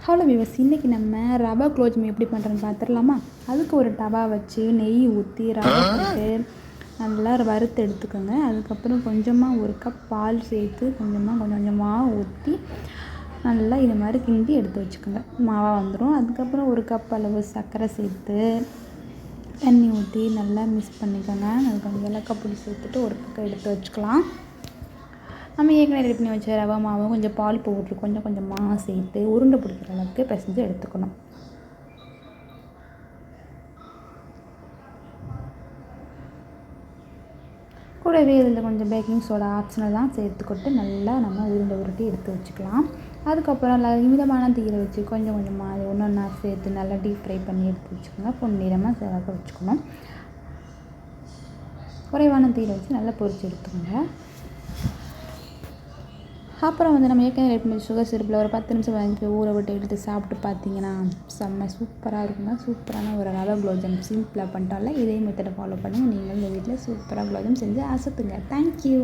Hello viewers, இன்றைக்கி நம்ம ரவா குலோப்ஜாம் எப்படி பண்ணுறோன்னு பார்த்துடலாமா? அதுக்கு ஒரு டவா வச்சு நெய் ஊற்றி ரவை போட்டு நல்லா வறுத்து எடுத்துக்கோங்க. அதுக்கப்புறம் கொஞ்சமாக ஒரு கப் பால் சேர்த்து கொஞ்சம் கொஞ்சமாக ஊற்றி நல்லா இது மாதிரி கிண்டி எடுத்து வச்சுக்கோங்க. மாவாக வந்துடும். அதுக்கப்புறம் ஒரு கப் அளவு சர்க்கரை சேர்த்து தண்ணி ஊற்றி நல்லா மிக்ஸ் பண்ணிக்கோங்க. அது கொஞ்சம் ஏலக்காய் பொடி சேர்த்துட்டு ஒரு பக்கம் எடுத்து வச்சுக்கலாம். நம்ம ஏற்கனவே ரெடி பண்ணி வச்ச ரவை மாவு கொஞ்சம் பால் பவுட்ரு கொஞ்சம் கொஞ்சமாக சேர்த்து உருண்டை பிடிக்கிற அளவுக்கு பிசைஞ்சு எடுத்துக்கணும். கூடவே இதில் கொஞ்சம் பேக்கிங் சோடா ஆப்ஷனல் தான் சேர்த்துக்கிட்டு நல்லா நம்ம உருட்டி எடுத்து வச்சுக்கலாம். அதுக்கப்புறம் நல்லா மிதமான தீயில் வச்சு கொஞ்சம் கொஞ்சமாக அது ஒன்றா சேர்த்து நல்லா டீப் ஃப்ரை பண்ணி எடுத்து வச்சுக்கோங்க. பொன்னிறமாக சேவக்க வச்சுக்கணும். குறைவான தீயில் வச்சு நல்லா பொரிச்சு எடுத்துக்கோங்க. அப்புறம் நம்ம ஏற்கனவே ரெடி பண்ணி சுகர் சிரப்பில் ஒரு 10 நிமிஷம் வாங்கி ஊற விட்டு எடுத்து சாப்பிட்டு பார்த்தீங்கன்னா செம்ம சூப்பராக இருக்குங்க. சூப்பரான ஒரு ரவா குலோப்ஜாம் சிம்பிளாக பண்ணிட்டால இதே மெத்தடை ஃபாலோ பண்ணுங்கள். நீங்கள் இந்த வீட்டில் சூப்பராக குலோப்ஜாம் செஞ்சு அசத்துங்க. தேங்க்யூ.